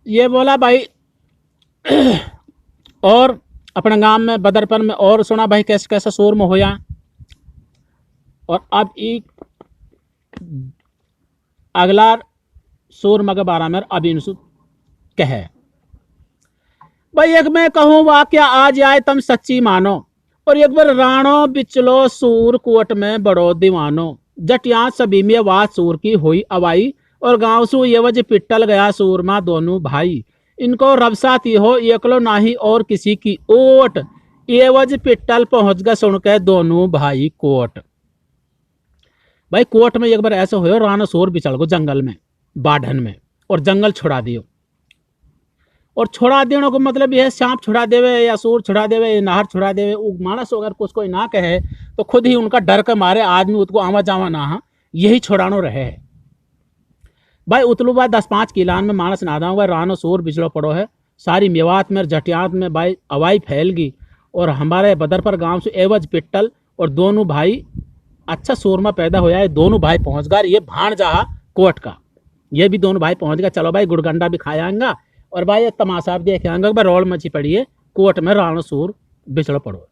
ये बोला भाई। और अपने गांव में बदरपन में और सुना भाई कैसे कैसे शोर में होया। और अब एक अगला शोर मगे बारा में अब इनसु कहे भाई एक मैं कहूँ वाक्य आज आए तुम सच्ची मानो। और एक बार राणो बिचलो सूर कोट में बड़ो दीवानो। जटिया सभी में बात सूर की हुई अवाई। और गांव सु ये वज पिट्टल गया सूरमा दोनों भाई। इनको रबसा थी हो एकलो नाही और किसी की ओट। ये वज पिट्टल पहुंच गए सुन के दोनों भाई कोट। भाई कोट में एक बार ऐसा हो राणा सूर बिचल गो जंगल में बाढ़न में। और जंगल छुड़ा दियो। और छोड़ा देने को मतलब यह सांप छुड़ा देवे या सूर छुड़ा देवे या नहर छुड़ा देवे। वो मानस अगर कुछ कोई ना कहे तो खुद ही उनका डर के मारे आदमी उसको आवा जावा ना हा यही छोड़ानो रहे है। भाई उतलू बात 10-5 किलान में मानस नादा हुआ रानो सूर बिजलो पड़ो है। सारी मेवात में जटियात में भाई अवाई फैल गई। और हमारे बदरपर गांव से एवज पिट्टल और दोनों भाई अच्छा सूरमा पैदा होया है। दोनों भाई पहुंच गए। ये भाण जहा कोट का ये भी दोनों भाई पहुंच गए। चलो भाई गुड़गंडा भी खायाएंगा और भाई ये तमाशा भी देखे आएंगे। भाई रोल मची पड़ी है कोट में राणो सूर बिछड़ पड़ो।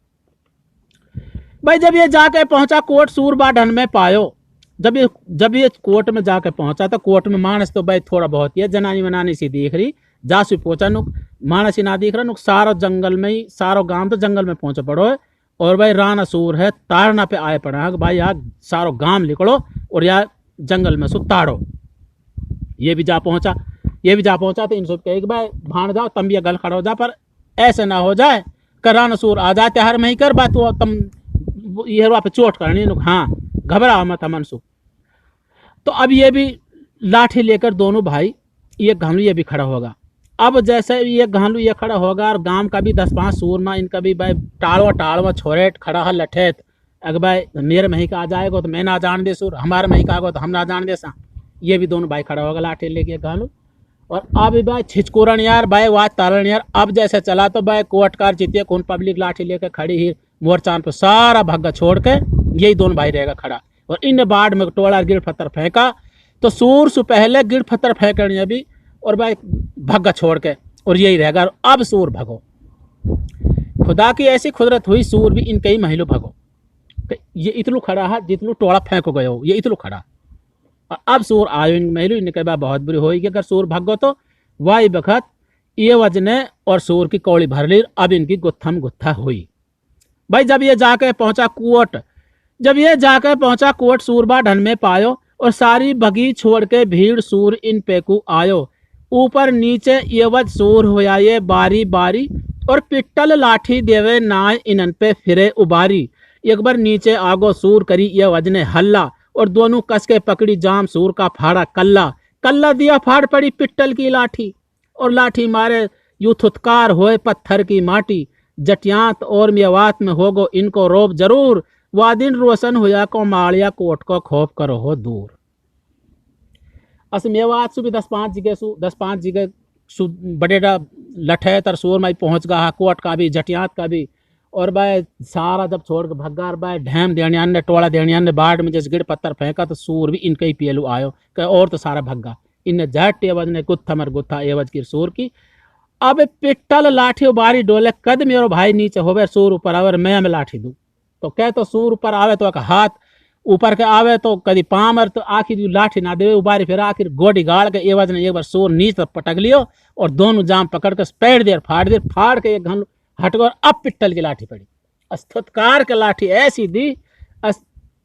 भाई जब ये जाके पहुंचा कोट सूर बा ढन में पायो। जब ये कोट में जाके पहुंचा तो कोट में मानस तो भाई थोड़ा बहुत ही है जनानी वनानी सी दिख रही। जासु पहुंचा नुक मानस ही ना दिख रहा नुक सारो जंगल में ही सारो गांव तो जंगल में पहुंचा पड़ो है। और भाई राणा सूर है ताड़ना पे आए पड़ा है भाई यार सारो गांव निकलो और यार जंगल में सु ताड़ो। ये भी जा पहुंचा तो इन सब कहे कि भाई भाण जाओ तम भी गल खड़ा हो जा। पर ऐसे ना हो जाए करान सूर आ जाते हर में ही कर बात वो तम ये पे चोट करनी। हाँ घबराओ मत हमन सु। तो अब ये भी लाठी लेकर दोनों भाई ये घालू ये भी खड़ा होगा। अब जैसे ये घालू ये खड़ा होगा और गांव का भी 10-5 सूरमा इनका भी भाई टाड़वा छोरे खड़ा है लठेत। अगर भाई मेरे मही का आ जाएगा तो मैं ना जान दे सूर हमारे मही का आएगा तो हम ना जान दे सा। ये भी दोनों भाई खड़ा होगा लाठी लेके घालू। और अब भाई छिचकुरन यार भाई वाज तारण यार अब जैसे चला तो भाई कोटकार जीतिए कौन पब्लिक लाठी लेकर खड़ी ही मोरचान पर सारा भग्गा छोड़ के यही दोनों भाई रहेगा खड़ा। और इन बाढ़ में टोला गिर पत्थर फेंका तो सूर से पहले गिर पत्थर फेंकनी अभी। और भाई भग्गा छोड़ के और यही रहेगा। अब सूर भगो खुदा की ऐसी कुदरत हुई सूर भी इनके ही महिलो भगो। ये इतलू खड़ा है जितलू टोला फेंको गए हो ये इतलू खड़ा। अब सूर आयो इन महिलो इनके बाद बहुत बुरी होगी अगर सूर भगो तो वाई बखत ये वजने और सूर की कौड़ी भर ली। अब इनकी गुत्थम गुत्था हुई। भाई जब ये जाके पहुंचा कोट सूरबा ढन में पायो। और सारी भगी छोड़ के भीड़ सूर इन पेकू आयो। ऊपर नीचे ये वज सूर होया ये बारी बारी। और पिट्टल लाठी देवे नाय इनन पे फिरे उबारी। एक बार नीचे आगो सूर करी ये वजने हल्ला। और दोनों कस के पकड़ी जाम सूर का फाड़ा कल्ला दिया फाड़ पड़ी पिट्टल की लाठी। और लाठी मारे यू थुतकार होए पत्थर की माटी। जटियात और मेवात में होगो इनको रोब जरूर। वादिन रोशन होया को माड़िया कोट को खोप करो हो दूर। अस मेवात सु भी 10-5 जगह सु बड़ेरा लठे तर सूर में पहुंच गया कोट का भी जटियात का भी। और भाई सारा जब छोड़ के भगार भाई ढैम देनियान ने टोला देनियान ने बाढ़ में जैसे गिर पत्थर फेंका तो सूर भी इनके ही पेलू आयो और तो सारा भग्गा। इन झट एवज ने गुत्था मर गुत्था एवज की सूर की। अब पिट्टल लाठी बारी डोले कद मेरो भाई नीचे होवे सूर ऊपर आवे मैं लाठी दूं। तो कह तो सूर ऊपर आवे तो हाथ ऊपर के आवे तो कभी पामर तो आखिर लाठी ना देवे उबारी फिर आखिर गोडी गाड़ के एवज ने एक बार सूर नीचे पटक लियो। और दोनों जाम पकड़ के पेड़ देर फाड़ के एक घन हटको। अब पिट्टल की लाठी पड़ी अस्तकार के लाठी ऐसी दी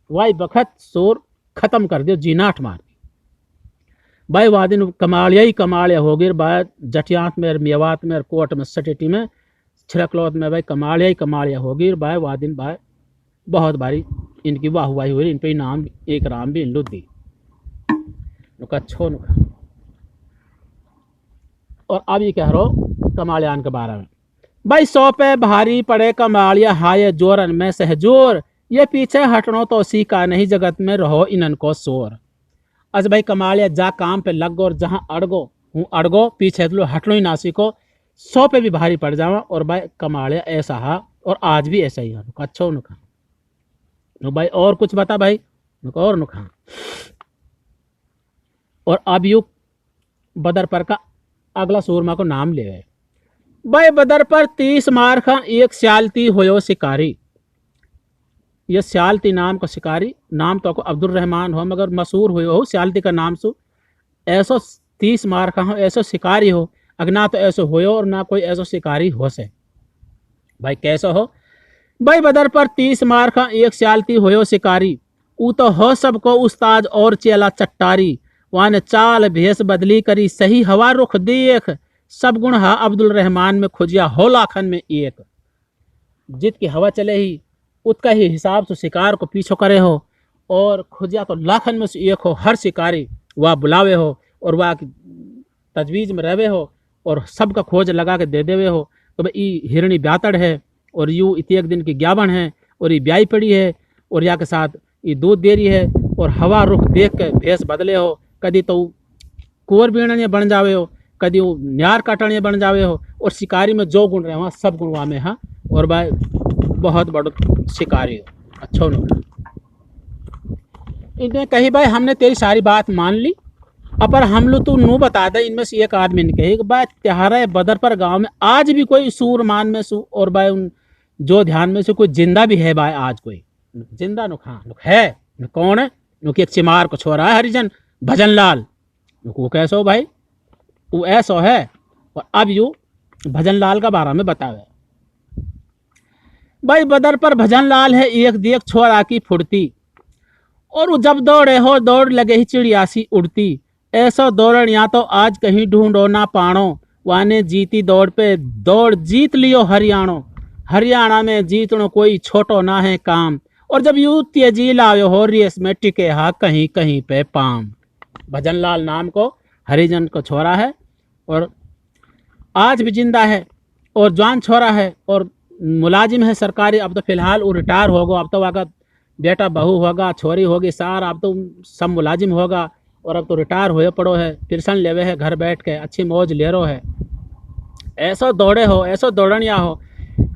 वाई बखत सूर खत्म कर दियो जीनाट मार दी। भाई वादिन कमालिया हो गई भाई जटियात में मेवात में कोट में सटेटी में छिड़कलौत में भाई कमालिया हो गई भाई वादिन भाई बहुत भारी इनकी वाहवाही हुई। इन पे नाम एक राम भी इन दी नुका अच्छो नुका। और अब ये कह रहा कमालियान के बारे में भाई 100 पे भारी पड़े कमालिया हाय जोरन में सहजोर। ये पीछे हटनो तो सीखा नहीं जगत में रहो इनन को शोर। अस भाई कमालिया जा काम पे लग गो और जहां अड़गो पीछे तो हटनो ही ना सीखो 100 पे भी भारी पड़ जावा। और भाई कमालिया ऐसा है और आज भी ऐसा ही है अच्छो नुखा भाई। और कुछ बता भाई और नुखा। और अब यू बदर पर का अगला सूरमा को नाम ले गए। भाई बदर पर 30 मार खा एक स्यालती होयो शिकारी। ये स्यालती नाम का शिकारी, नाम तो को अब्दुल रहमान हो मगर मशहूर हो स्यालती का नाम सु। ऐसो 30 मार खा हो, ऐसो शिकारी हो, अगना तो ऐसो होयो और ना कोई ऐसो शिकारी हो से। भाई कैसो हो? भाई बदर पर 30 मार खा एक स्यालती होयो शिकारी। ऊ तो हो सबको उस्ताद और चेला चट्टारी। वाने चाल भेस बदली करी सही हवा रुख देख। सब गुण हा अब्दुल रहमान में खुजिया हो लाखन में एक। जित की हवा चले ही उत्का ही हिसाब से शिकार को पीछो करे हो, और खुजिया तो लाखन में से एक हो। हर शिकारी वह बुलावे हो और वह तजवीज में रहे हो और सबका खोज लगा के दे देवे हो। तो भाई ई हिरणी ब्यातड़ है और यू इतने एक दिन की ज्ञापन है और ये ब्याई पड़ी है और या के साथ ये दूध दे रही है और हवा रुख देख के भेस बदले हो। कदी तो कुंवर बीणने बन जावे हो, कदी वो न्यार काटने बन जावे हो, और शिकारी में जो गुण रहे वहाँ सब गुण वहाँ में। हाँ, और भाई बहुत बड़ो शिकारी हो। अच्छा न इन्हें कही भाई हमने तेरी सारी बात मान ली, अपर हम लोग तू नू बता दे। इनमें से एक आदमी ने कही कि भाई त्योहारा बदर पर गांव में आज भी कोई सूरमान में सू और भाई उन जो ध्यान में से कोई जिंदा भी है भाई आज कोई जिंदा नुक? हाँ नुक है। नुक कौन है? नुक एक चिमार को छोरा है हरिजन भजन लाल। नुक वो कैसो भाई? वो ऐसो है। और अब यू भजन लाल का बारे में बतावे। भाई बदर पर भजन लाल है एक देख छोरा की फुर्ती, और वो जब दौड़े हो दौड़ लगे ही चिड़िया सी उड़ती। ऐसा दौड़न या तो आज कहीं ढूंढो ना पाणो। वाने जीती दौड़ पे दौड़ जीत लियो हरियाणो। हरियाणा में जीतनो कोई छोटो ना है काम, और जब यू तेजी लायो हो रेस में टिके हा कहीं कहीं पे पाम। भजन लाल नाम को हरिजन को छोरा है और आज भी जिंदा है और जवान छोरा है और मुलाजिम है सरकारी। अब तो फिलहाल वो रिटायर होगा, अब तो वहाँ बेटा बहू होगा, छोरी होगी, सार अब तो सब मुलाजिम होगा और अब तो रिटायर हुए पड़ो है, पेंशन लेवे है, घर बैठ के अच्छी मौज ले रो है। ऐसो दौड़े हो, ऐसो दौड़निया हो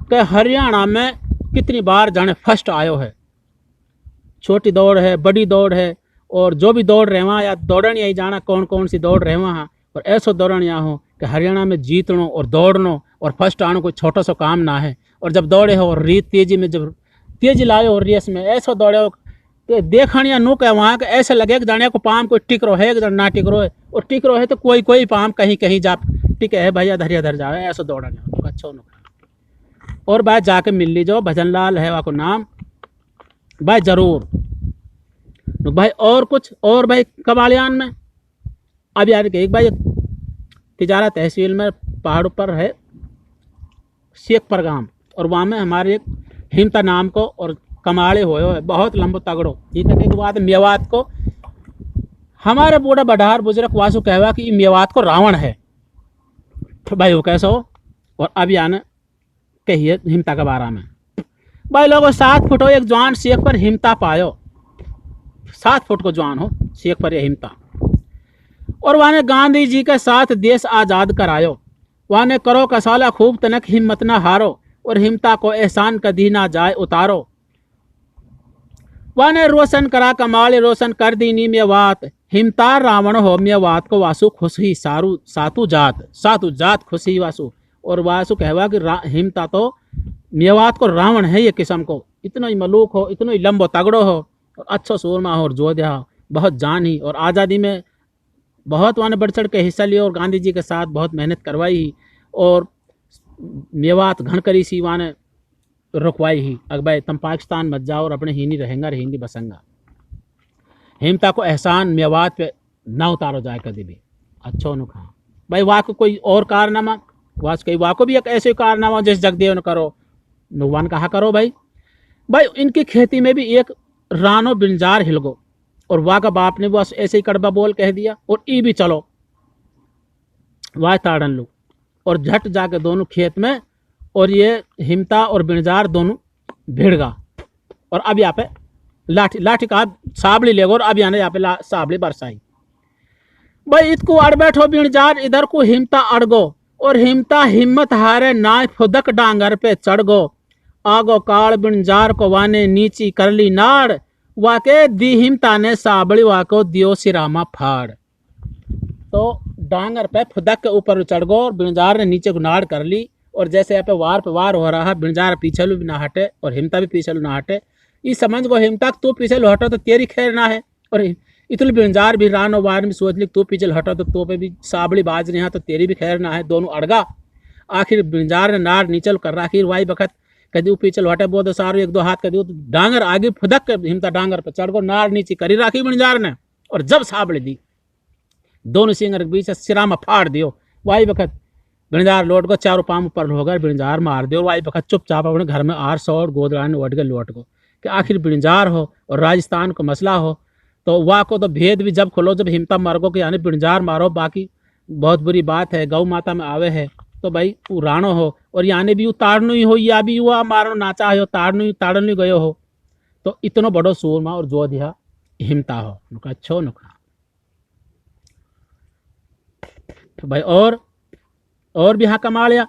कि हरियाणा में कितनी बार जाने फर्स्ट आयो है। छोटी दौड़ है, बड़ी दौड़ है, और जो भी दौड़ रहे वहाँ या दौड़न यही जाना कौन कौन सी दौड़ रहे वहाँ। और ऐसो दौड़न यहाँ हो कि हरियाणा में जीतनो और दौड़नो और फर्स्ट आनो कोई छोटा सा काम ना है। और जब दौड़े हो और रीत तेजी में जब तेजी लाए हो रेस में ऐसो दौड़े हो कि देखनिया नु के वहाँ के ऐसे लगे कि जाने को पाम कोई टिक रो है कि ना टिक रो है, और टिक रो है तो कोई कोई पाम कहीं कहीं जा टिके है भैया धरिया धर जाए। ऐसो दौड़न अच्छा नु। और भाई जाके मिल ली जो भजन लाल है वहाँ को नाम भाई जरूर भाई। और कुछ और भाई कबालियान में अब यार एक भाई तिजारा तहसील में पहाड़ पर है शेखपुर गांव, और वहाँ में हमारे एक हिमता नाम को और कमाड़े हुए है बहुत लंबो तगड़ो। ये तक एक बात मेवात को हमारे बूढ़ा बडार बुजुर्ग वासु कहवा कि मेवात को रावण है। तो भाई वो कैसा हो? और अब यानी कहिए हिमता के बारे में भाई लोगों 7 फुट हो एक जवान शेख पर हिमता पायो। 7 फुट को जवान हो शेख पर यह हिमता, और वाने गांधी जी के साथ देश आज़ाद करायो। वाने करो कसाला खूब तनक हिम्मत न हारो, और हिमता को एहसान कदी ना जाए उतारो। वाने रोशन करा कमाल रोशन कर दी नी मेवात। हिमता रावण हो मेवात को वासु खुशी सारू सातु जात खुशी वासु। और वासु कहवा कि हिमता तो मेवात को रावण है ये किस्म को। इतना ही मलूक हो, इतना ही लंबो तगड़ो हो और अच्छो सूरमा हो और जोधा हो, बहुत जान ही। और आज़ादी में बहुत वाने बढ़ चढ़ के हिस्सा लिया और गांधी जी के साथ बहुत मेहनत करवाई ही, और मेवात घन करी सी वाने रुकवाई ही। अगर भाई तुम पाकिस्तान मत जाओ और अपने हिंदी रहेंगा हिंदी बसंगा। हिमता को एहसान मेवात पे ना उतारो जाए कभी भी। अच्छा नु खा भाई वाह को कोई और कारनामा वाह को भी एक ऐसे कारनामा जैसे जगदेव ने करो नुवान कहा करो भाई। भाई इनकी खेती में भी एक रानो बिंजार हिलगो, और वाह का बाप ने बस ऐसे ही कड़बा बोल कह दिया और ई भी चलो वाह ताड़न लो, और झट जाके दोनों खेत में, और ये हिमता और बिंजार दोनों भिड़ गा। और अब यहाँ पे लाठी का साबली लेगो, और अब यहाँ पे साबली बरसाई। भाई इसको अड़ बैठो बिंजार, इधर को हिमता अड़गो, और हिमता हिम्मत हारे नाय फुदक डांगर पे चढ़ गो। आगो काल बिंजार को वाने नीची कर ली नाड़, वाके दी हिमता ने साबड़ी वाको दियो सिरामा फाड़। तो डांगर पे फुदक के ऊपर चढ़ गो और बिणजार ने नीचे को नाड़ कर ली। और जैसे यहाँ पे वार हो रहा, बिणजार पीछे भी ना हटे और हिमता भी पीछे ना हटे। ये समझ गो हिमता तू पीछे हटो तो तेरी खैर ना है, और इतने बिणजार भी रानो वार में सोच ली तू पीछे हटो तो पे भी साबड़ी बाज नहीं है तो तेरी भी खैर ना है। दोनों अड़गा। आखिर बिणजार ने नाड़ नीचल कर रहा। आखिर वाई बखत कदी पीछे हटे बहुत सारो एक दो हाथ कदी तो डांगर आगे फुदक कर हिमता डांगर पे चढ़ गो, नाड़ नीचे करी राखी बिणजार ने। और जब साबड़ी दी दोनों सिंगर के बीच सिरा में फाड़ दियो। वाई बखत बिणजार लौट गो, चारों पाम ऊपर होकर बिणजार मार दियो। वाई बखत चुपचाप अपने घर में आर सौ गोदरान उठ गए लौट गो। कि आखिर बिणजार हो और राजस्थान को मसला हो तो वाह को तो भेद भी जब खोलो जब हिमता मर गो कि यानी बिणजार मारो। बाकी बहुत बुरी बात है, गौ माता में आवे है तो भाई वो राणो हो और यानी भी ताड़नु ही हो या भी हुआ मारो नाचा हो ताड़नु गयो हो तो इतनो बड़ो सूरमा और जोधिया हिमता हो। नुका अच्छो नुका तो भाई और भी हाँ कमालिया,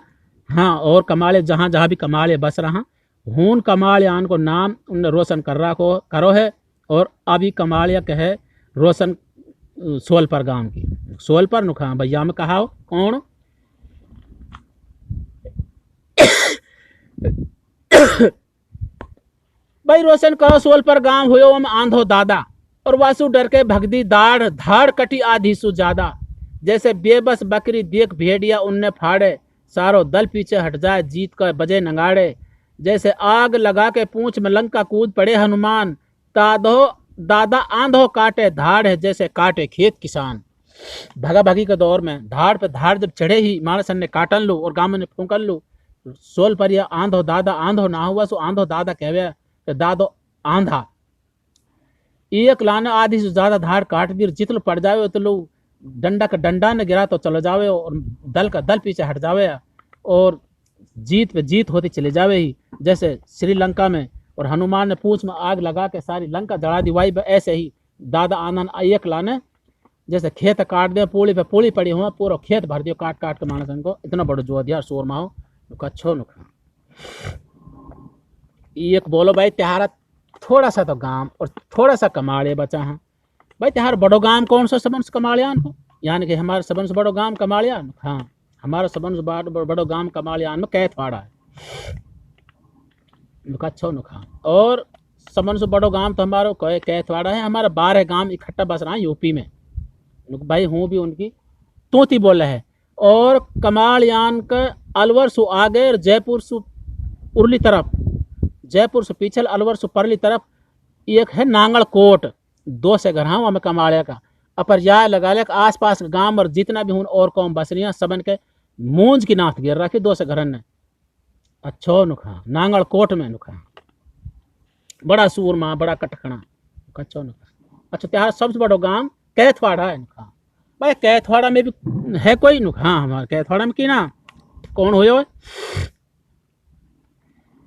हाँ और कमालिया जहाँ जहाँ भी कमालिया बस रहा हून कमालियान को नाम उनने रोशन कर रहा को करो है। और अभी कमालिया कहे रोशन सोलपर गांव की सोलपर नुखा भैया में कहा हो कौन भाई रोशन कहो सोलपर गांव हुयो हम आंधो दादा और वासु डर के भगदी दाढ़ धाड़ कटी आधी सु ज्यादा। जैसे बेबस बकरी देख भेड़िया उनने फाड़े सारो दल पीछे हट जाए जीत कर बजे नगाड़े। जैसे आग लगा के पूंछ में लंका कूद पड़े हनुमान दादा आंधो काटे धाड़ है जैसे काटे खेत किसान। भगा भगी के दौर में धाड़ पे धाड़ जब चढ़े ही मानसन ने काटन लो और गांव ने फूकन लो। सोल पर यह आंधो दादा आंधो ना हुआ सो आंधो दादा कहवे कि दादो आंधा एक लाने आधी से ज्यादा धाड़ काट दी जितलो पड़ जावे तो लो डंडा का डंडा ने गिरा तो चलो जावे और दल का दल पीछे हट जावे और जीत पे जीत होती चले जावे ही। जैसे श्रीलंका में और हनुमान ने पूंछ में आग लगा के सारी लंका जला दी वाई ऐसे ही दादा आनंद एक लाने जैसे खेत काट दे पूड़ी पे पूड़ी पड़ी हुआ पूरा खेत भर दियो काट काट के मानस को इतना बड़ो जो दिया शोर माहो अच्छो नुखा। एक बोलो भाई त्योहार थोड़ा सा तो गांव और थोड़ा सा कमाड़े बचा है भाई। त्योहार बड़ो गांव कौन सा सबन से कमाड़ियान हो यानी कि हमारे सबन से बड़ो गांव कमाड़ियान। हाँ हमारा सबन से बड़ो गांव कमाड़ियान में कैथवाड़ा है अच्छो नुखा। और सबन से बड़ो गांव तो हमारा कैथवाड़ा है। हमारा 12 गांव इकट्ठा बस रहा है यूपी में भाई हूँ भी उनकी तोती बोले है। और कमाड़ियान का अलवर सु आगे और जयपुर सु उर्ली तरफ जयपुर से पीछे अलवर से परली तरफ एक है नांगल कोट 2 से घर हमें कमाड़िया का अपर या लगा ले आस पास गांव और जितना भी हूँ और कौम बस रही सबन के मूंज की नाथ गिर रखी 2 से घर ने अच्छो नुखा नांगल कोट में नुखा बड़ा सूरमा बड़ा कटखना अच्छो नुखा। अच्छा त्यार सबसे बड़ो गांव कैथवाड़ा है नुखा भाई। कैथवाड़ा में भी है कोई नुखा हमारे कैथवाड़ा में की ना कौन हो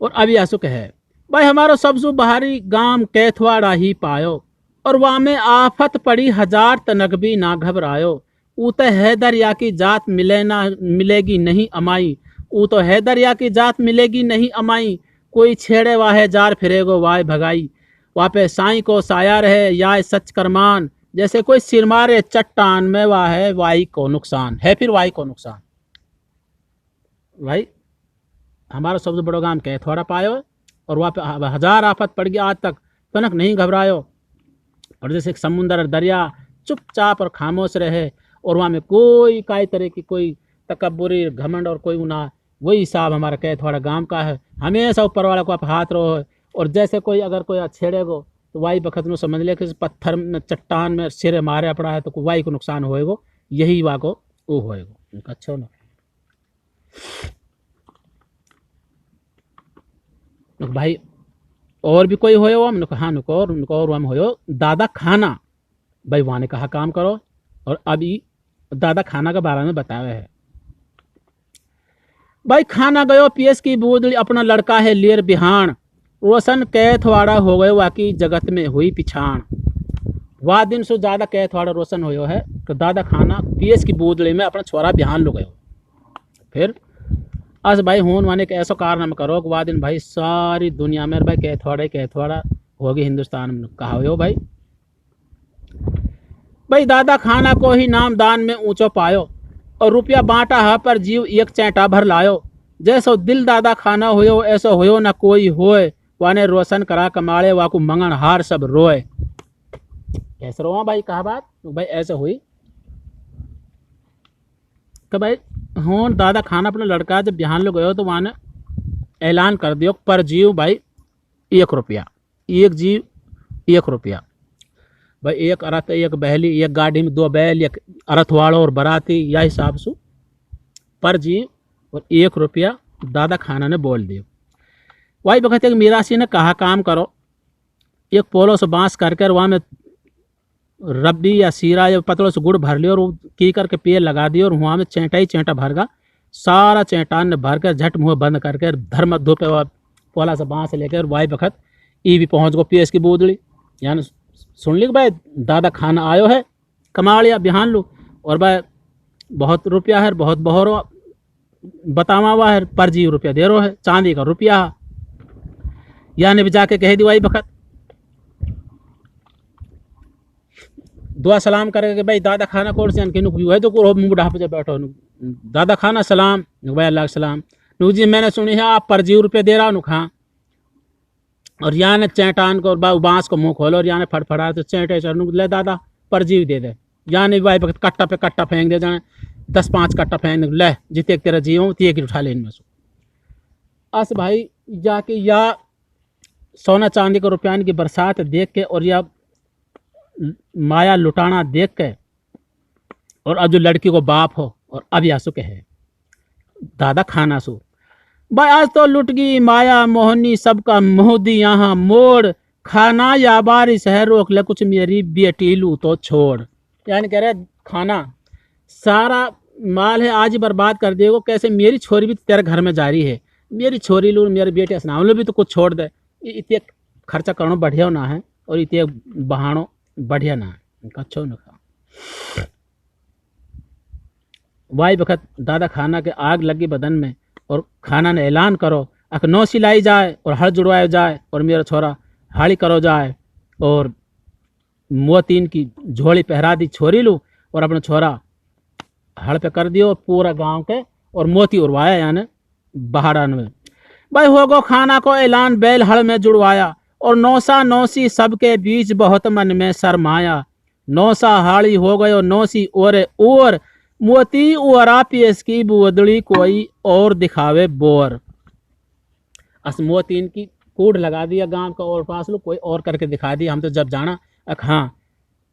और अभी आसुक है भाई हमारा सबसे बाहरी गांव कैथवाड़ा ही पायो और वहाँ में आफत पड़ी 1000 तनक भी ना घबरायो। ऊ तो है दरिया की जात मिलेगी नहीं अमाई ऊ तो है दरिया की जात मिलेगी नहीं अमाई। कोई छेड़े वाहे जार फिरेगो वाय भगाई वहाँ पे साई को साया रहे या सच करमान। जैसे कोई सिर मारे चट्टान में वाह है वाई को नुकसान है फिर वाई को नुकसान। भाई हमारा सबसे बड़ा गांव कैथवाड़ा पायो और वहाँ पे 1000 आफत पड़ गई आज तक तनक नहीं घबरायो। और जैसे समुंदर और दरिया चुपचाप और खामोश रहे और वहाँ में कोई काई तरह की कोई तकब्बुरी घमंड और कोई ना वही हिसाब हमारा कैथवाड़ा गांव का है। हमेशा ऊपर वाला को आप हाथ रहो और जैसे कोई अगर कोई छेड़ेगो तो वाई बखत में समझ ले कि पत्थर में चट्टान में सिरे मारे पड़ा है तो वाई को नुकसान होएगो यही वा को वो होएगो अच्छा ना भाई। और भी कोई होयो हमने कहा उनको और हम होयो दादा खाना भाई वहाँ ने कहा काम करो और अभी दादा खाना के बारे में बताया है भाई। खाना गयो पीएस की बूदली अपना लड़का है लेर बिहान रोशन कैथवाड़ा हो गए वाकई जगत में हुई पिछाण। वाह दिन से ज़्यादा कैथवाड़ा रोशन हो है तो दादा खाना पीएस की बूदली में अपना छोरा बिहान लो गयो। फिर आज भाई होन वाने के ऐसा कारण करो कि वाह दिन भाई सारी दुनिया में भाई कैथवाड़ा होगी हिंदुस्तान में कहा हो भाई। भाई दादा खाना को ही नाम दान में ऊंचो पायो, और रुपया बांटा हा पर जीव एक चैटा भर लायो। जैसो दिल दादा खाना होयो ऐसो होयो न कोई होए, वाने रोशन करा कमाड़े वाकू मंगन हार सब रोए। कैसे रोआ भाई कहा बात भाई ऐसे हुई कि भाई हों दादा खाना अपना लड़का जब बिहान लोग गयो तो वहाँ ने ऐलान कर दियो पर जीव भाई 1 रुपया, एक जीव 1 रुपया। भाई एक अरथ एक बहली एक गाड़ी में 2 बैल एक अरथवाड़ो और बराती या हिसाब से पर जीव और 1 रुपया दादा खाना ने बोल दियो। वही वक्त एक मीरासी ने कहा काम करो, एक पोलो से बांस करके वहाँ में रब्बी या सीरा या पतलों से गुड़ भर लियो और की करके पेड़ लगा दियो और वहाँ में चेंटा ही चेंटा भरगा। सारा चेंटान ने भर कर झट मुँह बंद करके धर्म धो पे पोला से बांस लेकर वाई वक्त ई भी पहुँच गो पेश की बूदड़ी। यानी सुन ली भाई दादा खाना आयो है कमा लिया बिहान लो, और भाई बहुत रुपया है बहुत बहरो बतावा हुआ है पर जी रुपया दे रो है चांदी का रुपया। यानी भी जाके कह दी वाई वक्त दुआ सलाम करके भाई दादा खाना कौन से है तो को मुँह ढाप से बैठो दादा खाना सलाम भाई अल्लाह सलाम नु जी मैंने सुनी है आप पर जी रुपये दे रहा हूँ खा। और यहाँ ने चैटान को बांस को मुंह खोलो और यहाँ ने फड़फड़ा तो चैटे चढ़ ले दादा पर जीव दे दे। यहाँ ने भाई कट्टा पे कट्टा फेंक दे जाने 10-5 कट्टा फेंक दे ले जिते तेरा जीव हूँ ते उठा ले इनमें से अस भाई जाके या सोना चांदी को रुपयान की बरसात देख के और या माया लुटाना देख के और अब जो लड़की को बाप हो और अब यासु के है दादा खाना सो भाई आज तो लुट गई माया मोहनी सबका मोहदी यहाँ मोड़ खाना या बारिश है रोक ले कुछ मेरी बेटी लू तो छोड़। यानी कह रहे खाना सारा माल है आज ही बर्बाद कर देगो कैसे मेरी छोरी भी तेरे घर में जारी है मेरी छोरी लू मेरी बेटी स्नाम लो भी तो कुछ छोड़ दे इतने खर्चा करना बढ़िया ना है और इतने बहानो बढ़िया ना है अच्छो न खा। वाई वक्त दादा खाना के आग लगी बदन में और खाना ने ऐलान करो अख नौ सिलाई जाए और हल जुड़वाए जाए और मेरा छोरा हाड़ी करो जाए और मोतीन की झोली पहरा दी छोरी लूँ और अपना छोरा हड़ पे कर दियो और पूरा गांव के और मोती उड़वाया यानी बहाड़न में। भाई हो गो खाना को ऐलान बैल हड़ में जुड़वाया और नौसा नौसी सबके बीच बहुत मन में शर्माया। नौसा हाड़ी हो गयो नौसी ओरे और मोती ओरा पेश की बुदड़ी कोई और दिखावे बोर। अस मोतीन की कूड़ लगा दिया गांव का और पास लो कोई और करके दिखा दिया हम तो जब जाना हाँ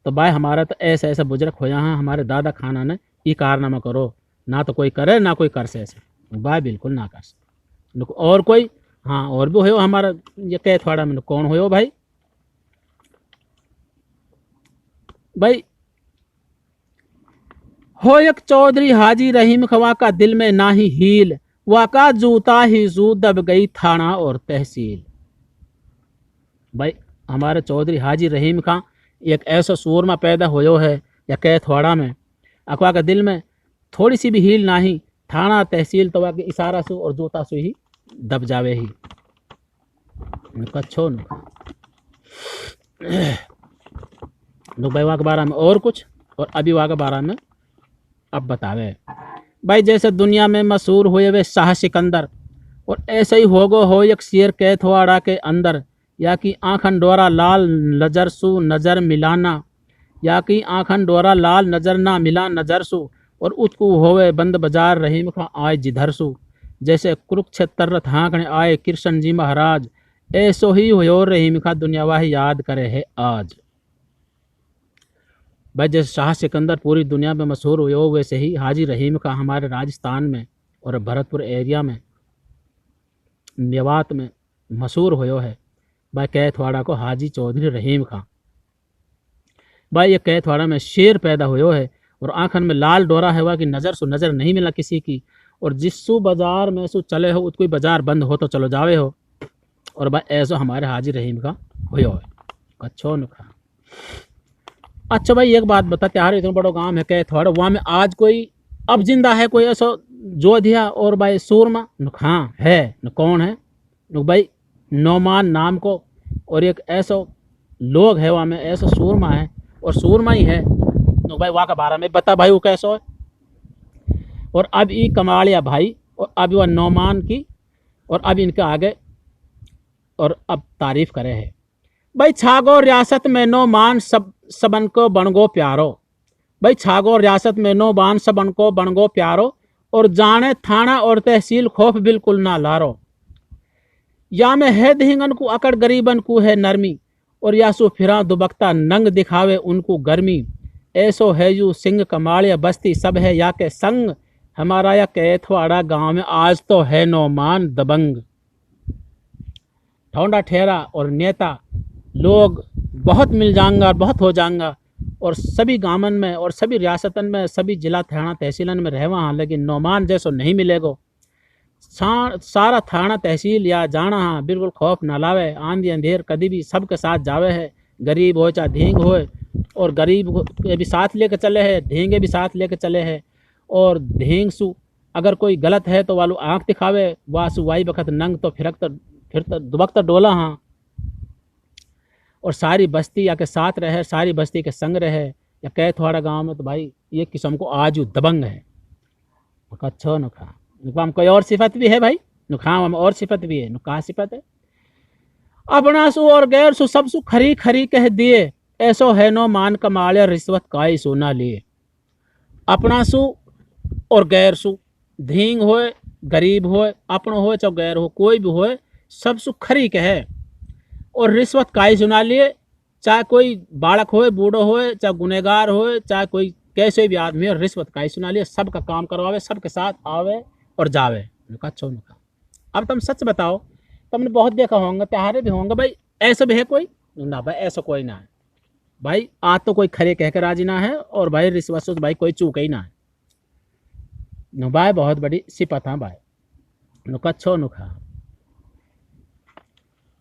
तो भाई हमारा तो ऐसा ऐसा बुजुर्ग हो यहाँ हमारे दादा खाना ने ये कारनामा करो ना तो कोई करे ना कोई कर से ऐसे भाई बिल्कुल ना कर से और कोई हाँ और भी हो हमारा ये कह थोड़ा मैंने कौन हो भाई भाई हो एक चौधरी हाजी रहीम खवा का दिल में ना ही हील वाका जूता ही जू दब गई थाना और तहसील। भाई हमारे चौधरी हाजी रहीम का एक ऐसा सूरमा पैदा होयो है या कैथवाड़ा में अकवा का दिल में थोड़ी सी भी हील ना ही थाना तहसील तो के इशारा से और जूता से ही दब जावे ही कच्छो भाई वहाँ के बारे में और कुछ और अभी वहाँ के बारे में अब बतावे। भाई जैसे दुनिया में मशहूर हुए वे शाह सिकंदर और ऐसे ही होगो हो एक शेर कैथवाड़ा के अंदर या कि आँखन डोरा लाल नजर सु नजर मिलाना या कि आँखन डोरा लाल नजर ना मिला नजर सु और उत्कू होवे बंद बाजार रहीम खा आए जिधर सु जैसे कुरुक्षेत्र थाकने आए कृष्ण जी महाराज ऐसो ही हो रहीम खा दुनिया वाही याद करे है आज। भाई जैसे शाह सिकंदर पूरी दुनिया में मशहूर हुए हो वैसे ही हाजी रहीम का हमारे राजस्थान में और भरतपुर एरिया में मेवात में मशहूर हुए है। भाई कैथवाड़ा को हाजी चौधरी रहीम खां भाई ये कैथवाड़ा में शेर पैदा हुए है और आँखन में लाल डोरा है वह कि नज़र सु नज़र नहीं मिला किसी की और जिससु बाजार में सु चले हो उसको बाजार बंद हो तो चलो जावे हो और भाई ऐसा हमारे हाजी रहीम का हुए है अच्छो न खा। अच्छा भाई एक बात बता त्यार इतना बड़ा गांव है कैथवाड़ा वहाँ में आज कोई अब जिंदा है कोई ऐसा जोधिया और भाई सूरमा हाँ है न कौन है न भाई नौमान नाम को और एक ऐसा लोग है वहाँ में ऐसा सूरमा है और सूरमा ही है नुक भाई वहाँ का बारे में बता भाई वो कैसो है। और अब ये कमालिया भाई और अब वह नौमान की और अब इनके आगे और अब तारीफ करे है। भाई छागो रियासत में नौमान सबन को बनगो प्यारो। भाई छागो रियासत में नौमान सबन को बनगो प्यारो। और जाने थाना और तहसील खौफ बिल्कुल ना लारो। या में है दहिंगन को अकड़ गरीबन को है नरमी। और यासु फिरा दुबकता नंग दिखावे उनको गर्मी। ऐसो है यू सिंह कमालिया बस्ती सब है या के संग। हमारा या कैथवाड़ा गांव में आज तो है नौमान दबंग। ठौंडा ठहरा और नेता लोग बहुत मिल जाएंगा, बहुत हो जाएंगा। और सभी गांवन में और सभी रियासतन में सभी जिला थाना तहसीलन में रहवा हाँ, लेकिन नौमान जैसो नहीं मिलेगो। सारा थाना तहसील या जाना हाँ बिल्कुल खौफ ना लावे। आंधी अंधेर कभी भी सबके साथ जावे है। गरीब हो चाहे धींग हो, और गरीब के भी साथ लेके चले है, धींगे भी साथ लेके चले है। और धींग सु अगर कोई गलत है तो वालू आँख दिखावे, वासु वाई बखत नंग तो फिर तो दुबकता डोला हाँ। और सारी बस्ती या के साथ रहे, सारी बस्ती के संग रहे। या कैथवाड़ा गांव में तो भाई ये किस्म को आज दबंग है। अच्छा नुखा नुका में कोई और सिफत भी है भाई, नुखा में और सिफत भी है। नुका सिफत है अपना सु और गैर सु सब सु खरी खरी कह दिए। ऐसो है नो मान कमालिया रिश्वत काई सोना लिए। अपना सु और गैर सु धींग होए गरीब होए अपनो होए चाहे गैर हो कोई भी होए सब सु खरी कहे। और रिश्वत काई सुना लिए, चाहे कोई बालक होए बूढ़ो होए चाहे गुनेगार होए चाहे कोई कैसे भी आदमी हो, रिश्वत काई सुना लिए। सबका काम करवावे, सबके साथ आवे और जावे। अच्छा नुका अब तुम सच बताओ, तुमने बहुत देखा होंगे, त्योहारे भी होंगे भाई, ऐसा भी है कोई ना भाई? ऐसा कोई ना है भाई। आज तो कोई खरे कह के राजी ना है और भाई रिश्वत से भाई कोई चूक ही ना है। नु भाई बहुत बड़ी सिफत है भाई। नुका अच्छो नुखा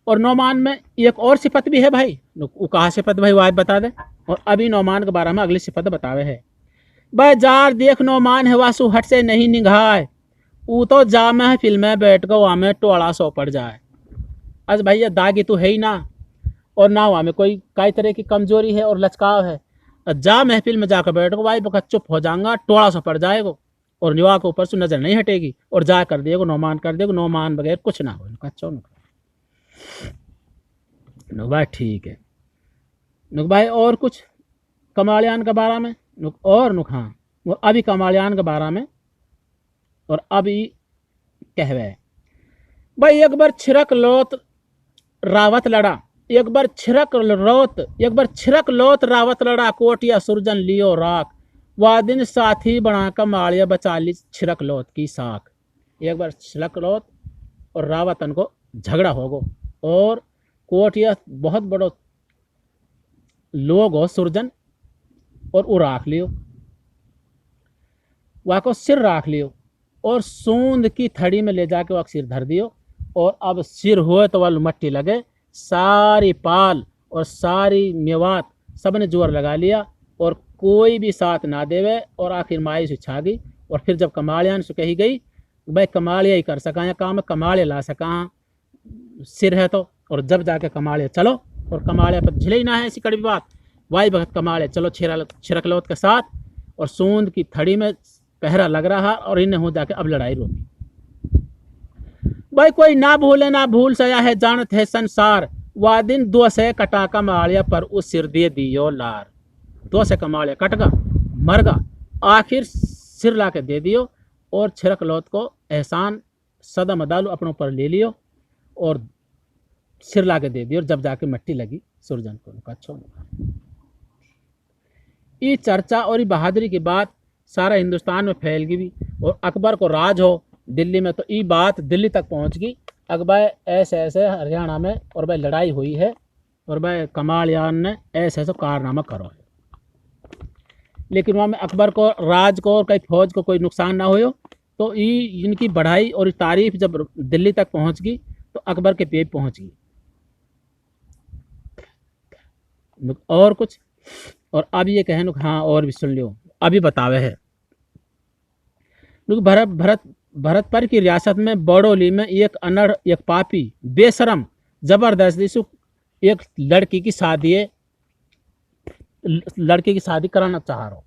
और नौमान में एक और सिफत भी है भाई। वो कहा सिफत भाई वो बता दे। और अभी नौमान के बारे में अगली सिफत बतावे है। भाई जार देख नौमान है वासु हट से नहीं निगाहे। वो तो जा में फिल्म में बैठ कर वहाँ में टोड़ा सो पड़ जाए। अज भैया दागी तो है ही ना, और ना वहाँ में कोई कई तरह की कमजोरी है और लचकाव है। जा महफिल में जाकर बैठ गो भाई बखत चुप हो जाऊंगा, टोड़ा सा पड़ जाएगा और युवा के ऊपर से नजर नहीं हटेगी और जा कर देगा नौमान कर देगा। नौमान बगैर कुछ ना हो। अच्छा नुक भाई ठीक है। नुक भाई और कुछ कमालियान के बारे में और नुक हाँ वो अभी कमालियान के बारे में और अभी कहवे भाई। एक बार छिरक लोत रावत लड़ा, एक बार छिरक लोत रावत लड़ा। कोटिया सुरजन लियो राख, वह दिन साथी बना कमालिया बचा ली छिरक लोत की साख। एक बार छिरक लोत और रावतन को झगड़ा होगो और कोटिया बहुत बड़ो लोग हो सुरजन और वो राख लियो, वह को सिर राख लियो और सूंद की थड़ी में ले जाके वह सिर धर दियो। और अब सिर हुए तो वह मट्टी लगे। सारी पाल और सारी मेवात सबने जोर लगा लिया और कोई भी साथ ना देवे। और आखिर माई से छा गई। और फिर जब कमालियान से कही गई भाई कमालिया ही कर सका या काम कमालिया ला सका सिर है तो, और जब जाके कमालिया चलो और कमालिया पर झिले ही ना है ऐसी कड़वी बात। वाई भगत कमालिया चलो छिरकलौत के साथ और सूंद की थड़ी में पहरा लग रहा और इन्हें हो जाके अब लड़ाई रोकी। भाई कोई ना भूले ना भूल सया है जानत है संसार। वह दिन 2 से कटा कमालिया पर उस सिर दे दियो लार। 2 से कमालिया कटगा मरगा, आखिर सिर ला के दे दियो और छिरकलौत को एहसान सदा मदालू अपने ऊपर ले लियो और सिर ला के दे दियो। और जब जाके मिट्टी लगी सुरजन को। अच्छा ये चर्चा और ये बहादुरी की बात सारा हिंदुस्तान में फैल गई भी। और अकबर को राज हो दिल्ली में तो ये बात दिल्ली तक पहुंच गई। अकबर ऐसे ऐसे हरियाणा में और भाई लड़ाई हुई है और भाई कमालियान ने ऐसे ऐसे कारनामा करो है, लेकिन वहाँ में अकबर को राज को और कई फौज को कोई नुकसान ना हो। तो ये इनकी बढ़ाई और तारीफ जब दिल्ली तक पहुंच गई तो अकबर के पेज पहुंच गई। और कुछ और अब ये कहें हाँ और भी सुन लियो अभी बतावे है। भरत पर की रियासत में बड़ौली में एक अनड़ एक पापी बेशरम जबरदस्ती से एक लड़की की शादी लड़के की शादी कराना चाह रहा हो,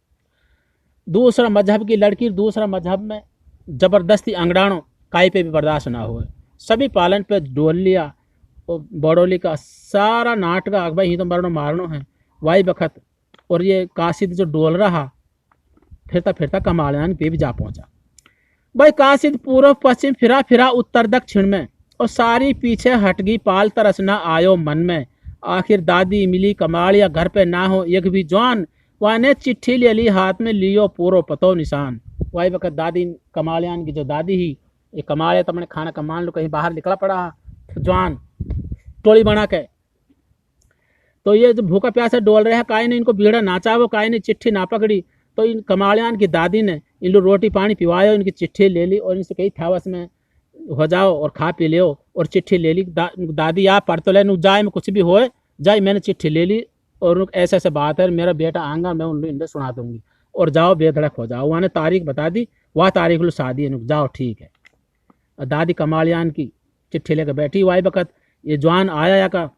दूसरा मजहब की लड़की दूसरा मजहब में जबरदस्ती अंगड़ाणों काई पे भी बर्दाश्त ना हुए, सभी पालन पे डोल लिया और बड़ोली का सारा नाटक भाई ही तो मरणो मारनो है वाई बखत। और ये कासिद जो डोल रहा फिरता फिरता कमालियान पे भी जा पहुंचा। भाई कासिद पूर्व पश्चिम फिरा फिरा उत्तर दक्षिण में और सारी पीछे हट गई, पाल तरस ना आयो मन में। आखिर दादी मिली कमालिया घर पे ना हो एक भी जवान, वाने चिट्ठी ले ली हाथ में लियो पूरो पतो निशान। वही वक्त दादी कमालियान की जो दादी ही ये कमालिया तो अपने खाना कमान लो कहीं बाहर निकला पड़ा जवान टोली बना के, तो ये जो भूखा प्यासा डोल रहे हैं काई ने इनको बीड़ा नाचा वो काई ने चिट्ठी ना पकड़ी, तो इन कमालियान की दादी ने इन लोग रोटी पानी पिवाया, इनकी चिट्ठी ले ली और इनसे कही थावस में हो जाओ और खा पी लियो। और चिट्ठी ले ली दादी आप पढ़ तो ले जाए में कुछ भी होए जाए, मैंने चिट्ठी ले ली और ऐसे ऐसे बात है मेरा बेटा आंगा मैं उन इन्हें सुना दूंगी और जाओ बेधड़क हो जाओ। वहाँ ने तारीख बता दी, वह तारीख लो शादी है, जाओ ठीक है। और दादी कमालियान की चिट्ठी लेकर बैठी, वाई वक़्त ये जवान आया या का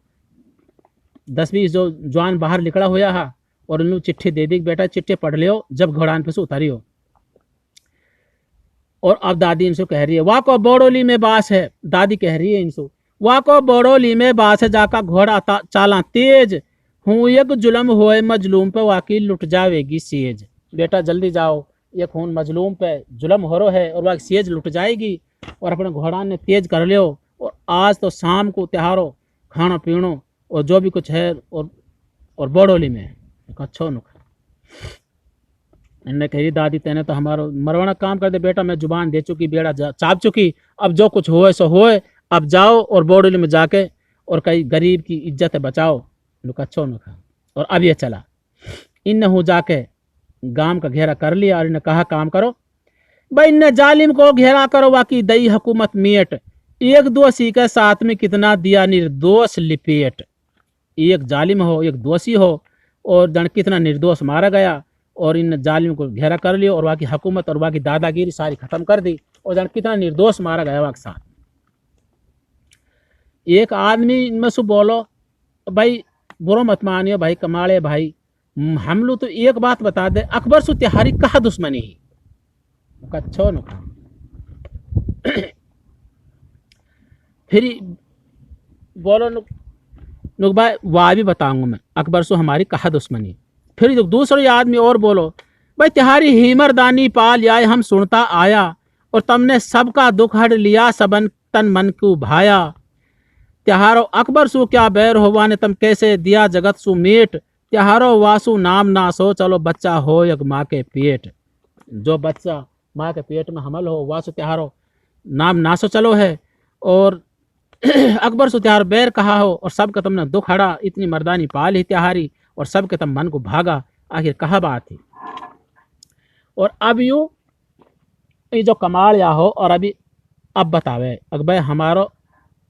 10-20 जो जवान बाहर निकला हुआ है और उन्होंने चिट्ठी दे दी बेटा चिट्ठी पढ़ लियो जब घोड़ान पे से उतारी हो। और अब दादी इनसे कह रही है वाह को बोड़ोली में बास है, दादी कह रही है इनसे वाह को बोड़ोली में बास है, जाका घोड़ा चाला तेज हूँ एक जुलम होए मजलूम पे वाकई लुट जावेगी सेज। बेटा जल्दी जाओ ये खून मजलूम पे जुलम हो रहा है और वह सेज लुट जाएगी, और अपने घोड़ा ने तेज कर लियो और आज तो शाम को त्योहारो खाना पीनो और जो भी कुछ है और बोड़ोली में अच्छो नुख। इन्हें कही दादी तेने तो हमारा मरवाना काम कर दे बेटा, मैं जुबान दे चुकी बेड़ा चाप चुकी, अब जो कुछ होए सो होए, अब जाओ और बोड़ोली में जाके और कई गरीब की इज्जत है बचाओ नुक अच्छो नुखा। और अब ये चला इन हो जाके गांव का घेरा कर लिया और इन्हें कहा काम करो भाई, इन्हें जालिम को घेरा करो वाकई दई हुकूमत मियट, एक दोषी के साथ में कितना दिया निर्दोष लिपेट। एक जालिम हो एक दोषी हो और जन कितना निर्दोष मारा गया और इन जालिम को घेरा कर लिया और वहाँ की हुकूमत और वहाँ की दादागिरी सारी खत्म कर दी और जन कितना निर्दोष मारा गया वहाँ के साथ। एक आदमी इनमें से बोलो भाई बुरो मत मानियो भाई कमाले भाई, हम लोग तो एक बात बता दे अकबर से तिहारी कहा दुश्मनी ही अच्छो न फिर बोलो नुक भाई वाह भी बताऊंगा मैं अकबर से हमारी कहा दुश्मनी। फिर जो दूसरे आदमी और बोलो भाई तिहारी हीमरदानी पाल आए हम सुनता आया और तुमने सबका दुख हट लिया सबन तन मन को भाया, त्योहारो अकबर सु क्या बैर होवा ने तम कैसे दिया जगत सु मीट, त्योहारो वासु नाम ना सो चलो बच्चा हो यक माँ के पेट, जो बच्चा माँ के पेट में हमल हो वासु त्योहारो नाम ना सो चलो है और अकबर सु त्योहार बैर कहा हो और सबका तुमने दुख हड़ा, इतनी मर्दानी पाल ही त्योहारी और सबके तम मन को भागा, आखिर कहा बात थी। और अब यूँ ये जो कमाल या हो और अभी अब बतावे अकबर हमारो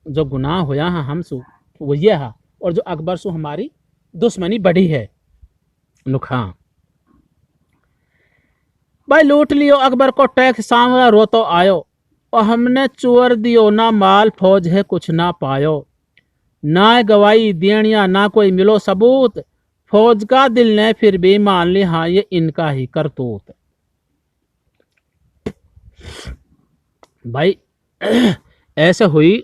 जो गुनाह होया है हमसु वो ये है और जो अकबर सु हमारी दुश्मनी बढ़ी है नुखा। भाई लूट लियो अकबर को टैक्स सांवला रोतो आयो और हमने चोर दियो ना माल फौज है कुछ ना पायो, ना गवाही देनिया ना कोई मिलो सबूत, फौज का दिल ने फिर भी मान ली हाँ ये इनका ही करतूत। भाई ऐसे हुई